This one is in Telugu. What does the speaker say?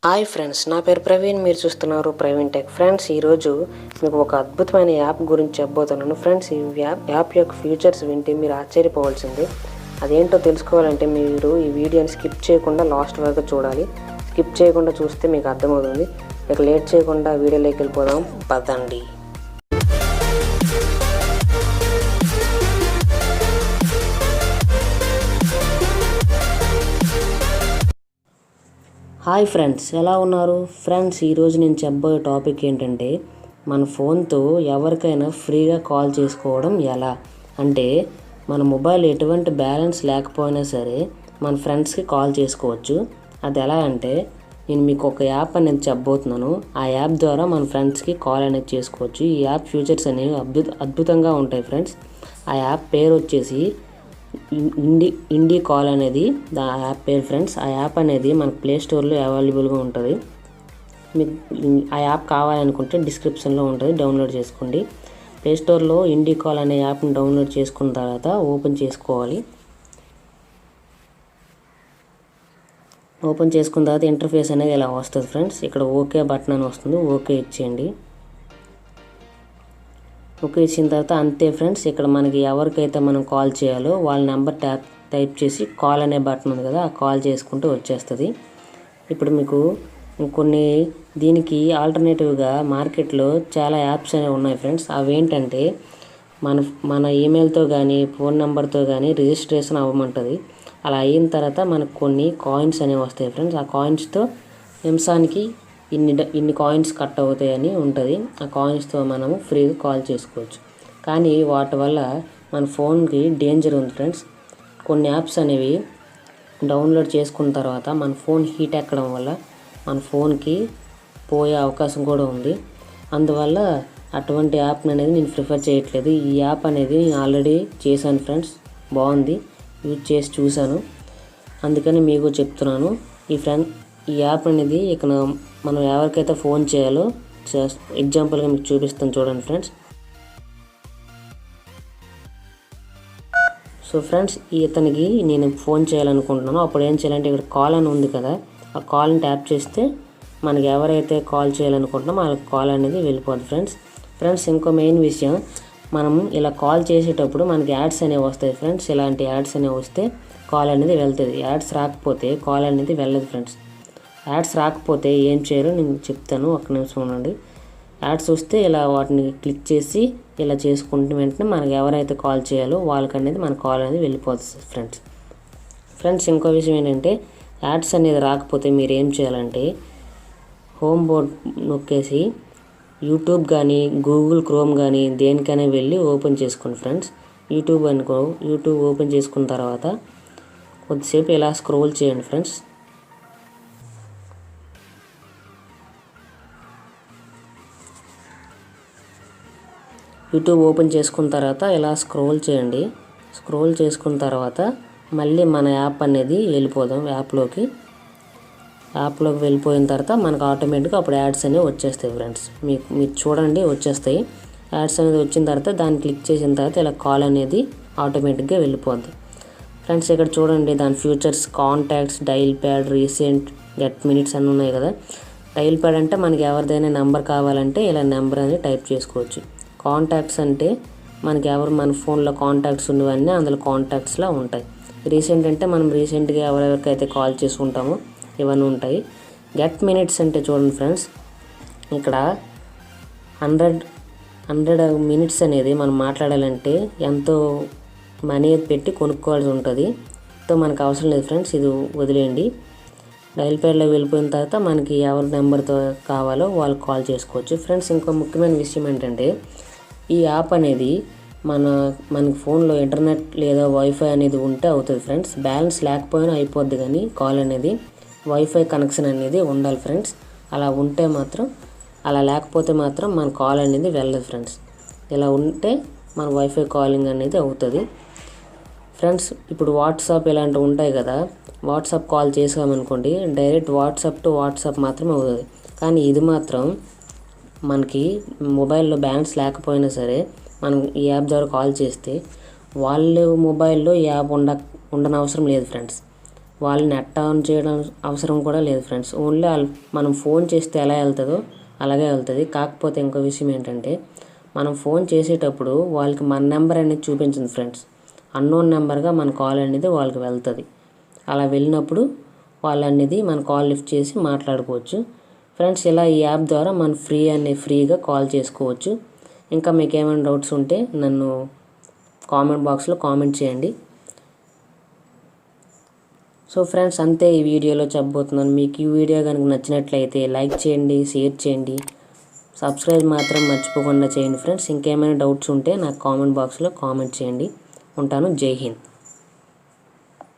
హాయ్ ఫ్రెండ్స్, నా పేరు ప్రవీణ్. మీరు చూస్తున్నారు ప్రవీణ్ టెక్. ఫ్రెండ్స్, ఈరోజు మీకు ఒక అద్భుతమైన యాప్ గురించి చెప్పబోతున్నాను. ఫ్రెండ్స్, ఈ యాప్ యొక్క ఫీచర్స్ వింటే మీరు ఆశ్చర్యపోవాల్సిందే. అదేంటో తెలుసుకోవాలంటే మీరు ఈ వీడియోని స్కిప్ చేయకుండా లాస్ట్ వరకు చూడాలి. స్కిప్ చేయకుండా చూస్తే మీకు అర్థమవుతుంది. ఇక లేట్ చేయకుండా వీడియోలోకి వెళ్ళిపోదాం, పదండి. హాయ్ ఫ్రెండ్స్, ఎలా ఉన్నారు? ఫ్రెండ్స్, ఈరోజు నేను చెప్పబోయే టాపిక్ ఏంటంటే మన ఫోన్తో ఎవరికైనా ఫ్రీగా కాల్ చేసుకోవడం ఎలా. అంటే మన మొబైల్ ఎటువంటి బ్యాలెన్స్ లేకపోయినా సరే మన ఫ్రెండ్స్కి కాల్ చేసుకోవచ్చు. అది ఎలా అంటే నేను మీకు ఒక యాప్ అనేది చెప్పబోతున్నాను. ఆ యాప్ ద్వారా మన ఫ్రెండ్స్కి కాల్ అనేది చేసుకోవచ్చు. ఈ యాప్ ఫీచర్స్ అనేవి అద్భుతంగా ఉంటాయి ఫ్రెండ్స్. ఆ యాప్ పేరు వచ్చేసి ఇండికాల్ అనేది ఆ యాప్ పేరు ఫ్రెండ్స్. ఆ యాప్ అనేది మన ప్లే స్టోర్లో అవైలబుల్గా ఉంటుంది. మీకు ఆ యాప్ కావాలనుకుంటే డిస్క్రిప్షన్లో ఉంటుంది, డౌన్లోడ్ చేసుకోండి. ప్లే స్టోర్లో ఇండికాల్ అనే యాప్ని డౌన్లోడ్ చేసుకున్న తర్వాత ఓపెన్ చేసుకోవాలి. ఓపెన్ చేసుకున్న తర్వాత ఇంటర్ఫేస్ అనేది ఇలా వస్తుంది ఫ్రెండ్స్. ఇక్కడ ఓకే బటన్ అని వస్తుంది, ఓకే ఇచ్చేయండి. ఓకే ఇచ్చిన తర్వాత అంతే ఫ్రెండ్స్. ఇక్కడ మనకి ఎవరికైతే మనం కాల్ చేయాలో వాళ్ళ నెంబర్ టైప్ చేసి కాల్ అనే బటన్ ఉంది కదా, ఆ కాల్ చేసుకుంటూ వచ్చేస్తుంది. ఇప్పుడు మీకు కొన్ని దీనికి ఆల్టర్నేటివ్గా మార్కెట్లో చాలా యాప్స్ అనేవి ఉన్నాయి ఫ్రెండ్స్. అవి ఏంటంటే మన ఈమెయిల్తో కానీ ఫోన్ నెంబర్తో కానీ రిజిస్ట్రేషన్ అవ్వమంటుంది. అలా అయిన తర్వాత మనకు కొన్ని కాయిన్స్ అనేవి వస్తాయి ఫ్రెండ్స్. ఆ కాయిన్స్తో నిమిషానికి ఇన్ని కాయిన్స్ కట్ అవుతాయని ఉంటుంది. ఆ కాయిన్స్తో మనము ఫ్రీగా కాల్ చేసుకోవచ్చు. కానీ వాటి వల్ల మన ఫోన్కి డేంజర్ ఉంది ఫ్రెండ్స్. కొన్ని యాప్స్ అనేవి డౌన్లోడ్ చేసుకున్న తర్వాత మన ఫోన్ హీట్ ఎక్కడం వల్ల మన ఫోన్కి పోయే అవకాశం కూడా ఉంది. అందువల్ల అటువంటి యాప్ అనేది నేను ప్రిఫర్ చేయట్లేదు. ఈ యాప్ అనేది నేను ఆల్రెడీ చేశాను ఫ్రెండ్స్, బాగుంది, యూజ్ చేసి చూశాను, అందుకని మీకు చెప్తున్నాను. ఈ యాప్ అనేది ఇక్కడ మనం ఎవరికైతే ఫోన్ చేయాలో ఎగ్జాంపుల్గా మీకు చూపిస్తాను, చూడండి ఫ్రెండ్స్. సో ఫ్రెండ్స్, ఇతనికి నేను ఫోన్ చేయాలనుకుంటున్నాను. అప్పుడు ఏం చేయాలంటే ఇక్కడ కాల్ అని ఉంది కదా, ఆ కాల్ని ట్యాప్ చేస్తే మనకి ఎవరైతే కాల్ చేయాలనుకుంటున్నామో వాళ్ళకి కాల్ అనేది వెళ్ళిపోద్ది ఫ్రెండ్స్. ఇంకో మెయిన్ విషయం, మనం ఇలా కాల్ చేసేటప్పుడు మనకి యాడ్స్ అనేవి వస్తాయి ఫ్రెండ్స్. ఇలాంటి యాడ్స్ అనేవి వస్తే కాల్ అనేది వెళ్తుంది. యాడ్స్ రాకపోతే కాల్ అనేది వెళ్ళదు ఫ్రెండ్స్. యాడ్స్ రాకపోతే ఏం చేయాలో నేను చెప్తాను, ఒక్క నిమిషం ఉండండి. యాడ్స్ వస్తే ఇలా వాటిని క్లిక్ చేసి ఇలా చేసుకుంటే వెంటనే మనకి ఎవరైతే కాల్ చేయాలో వాళ్ళకి అనేది మన కాల్ అనేది వెళ్ళిపోతుంది ఫ్రెండ్స్. ఇంకో విషయం ఏంటంటే యాడ్స్ అనేది రాకపోతే మీరు ఏం చేయాలంటే హోమ్ బోర్డ్ నొక్కేసి యూట్యూబ్ కానీ గూగుల్ క్రోమ్ కానీ దేనికైనా వెళ్ళి ఓపెన్ చేసుకోండి ఫ్రెండ్స్. యూట్యూబ్ ఓపెన్ చేసుకున్న తర్వాత కొద్దిసేపు ఇలా స్క్రోల్ చేయండి ఫ్రెండ్స్. యూట్యూబ్ ఓపెన్ చేసుకున్న తర్వాత ఇలా స్క్రోల్ చేయండి. స్క్రోల్ చేసుకున్న తర్వాత మళ్ళీ మన యాప్ అనేది వెళ్ళిపోదాం. యాప్లోకి వెళ్ళిపోయిన తర్వాత మనకు ఆటోమేటిక్గా అప్పుడు యాడ్స్ అనేవి వచ్చేస్తాయి ఫ్రెండ్స్. మీరు చూడండి, వచ్చేస్తాయి. యాడ్స్ అనేది వచ్చిన తర్వాత దాన్ని క్లిక్ చేసిన తర్వాత ఇలా కాల్ అనేది ఆటోమేటిక్గా వెళ్ళిపోద్ది ఫ్రెండ్స్. ఇక్కడ చూడండి, దాని futures, contacts, dial pad, recent, get minutes అన్నీ ఉన్నాయి కదా. డైల్ ప్యాడ్ అంటే మనకి ఎవరిదైనా నెంబర్ కావాలంటే ఇలా నెంబర్ అనేది టైప్ చేసుకోవచ్చు. కాంటాక్ట్స్ అంటే మనకి మన ఫోన్లో కాంటాక్ట్స్ ఉన్నవన్నీ అందులో కాంటాక్ట్స్లా ఉంటాయి. రీసెంట్ అంటే మనం రీసెంట్గా ఎవరెవరికైతే కాల్ చేసుకుంటామో ఇవన్నీ ఉంటాయి. గెట్ మినిట్స్ అంటే చూడండి ఫ్రెండ్స్, ఇక్కడ 100 మినిట్స్ అనేది మనం మాట్లాడాలంటే ఎంతో మనీ పెట్టి కొనుక్కోవాల్సి ఉంటుంది. సో మనకు అవసరం లేదు ఫ్రెండ్స్, ఇది వదిలేయండి. డైల్ ప్యాడ్లో వెళ్ళిపోయిన తర్వాత మనకి ఎవరి నెంబర్తో కావాలో వాళ్ళకి కాల్ చేసుకోవచ్చు ఫ్రెండ్స్. ఇంకో ముఖ్యమైన విషయం ఏంటంటే ఈ యాప్ అనేది మనకి ఫోన్లో ఇంటర్నెట్ లేదా వైఫై అనేది ఉంటే అవుతుంది ఫ్రెండ్స్. బ్యాలెన్స్ లేకపోయినా అయిపోద్ది, కానీ కాల్ అనేది వైఫై కనెక్షన్ అనేది ఉండాలి ఫ్రెండ్స్. అలా లేకపోతే మాత్రం మన కాల్ అనేది వెళ్ళదు ఫ్రెండ్స్. ఇలా ఉంటే మన వైఫై కాలింగ్ అనేది అవుతుంది ఫ్రెండ్స్. ఇప్పుడు వాట్సాప్ ఇలాంటివి ఉంటాయి కదా, వాట్సాప్ కాల్ చేసామనుకోండి డైరెక్ట్ వాట్సాప్ టు వాట్సాప్ మాత్రమే అవుతుంది. కానీ ఇది మాత్రం మనకి మొబైల్లో బ్యాలెన్స్ లేకపోయినా సరే మనం ఈ యాప్ ద్వారా కాల్ చేస్తే వాళ్ళ మొబైల్లో ఈ యాప్ ఉండనవసరం లేదు ఫ్రెండ్స్. వాళ్ళు నెట్ ఆన్ చేయడం అవసరం కూడా లేదు ఫ్రెండ్స్. ఓన్లీ మనం ఫోన్ చేస్తే ఎలా వెళ్తుందో అలాగే వెళ్తుంది. కాకపోతే ఇంకో విషయం ఏంటంటే మనం ఫోన్ చేసేటప్పుడు వాళ్ళకి మన నెంబర్ అనేది చూపించింది ఫ్రెండ్స్. అన్నోన్ నెంబర్గా మన కాల్ అనేది వాళ్ళకి వెళ్తుంది. అలా వెళ్ళినప్పుడు వాళ్ళు అనేది మన కాల్ లిఫ్ట్ చేసి మాట్లాడుకోవచ్చు ఫ్రెండ్స్. ఇలా ఈ యాప్ ద్వారా మనం ఫ్రీగా కాల్ చేసుకోవచ్చు. ఇంకా మీకు ఏమైనా డౌట్స్ ఉంటే నన్ను కామెంట్ బాక్స్లో కామెంట్ చేయండి. సో ఫ్రెండ్స్, అంతే ఈ వీడియోలో చెప్పబోతున్నాను. మీకు ఈ వీడియో కనుక నచ్చినట్లయితే లైక్ చేయండి, షేర్ చేయండి, సబ్స్క్రైబ్ మాత్రం మర్చిపోకుండా చేయండి ఫ్రెండ్స్. ఇంకేమైనా డౌట్స్ ఉంటే నాకు కామెంట్ బాక్స్లో కామెంట్ చేయండి. ఉంటాను. జై హింద్.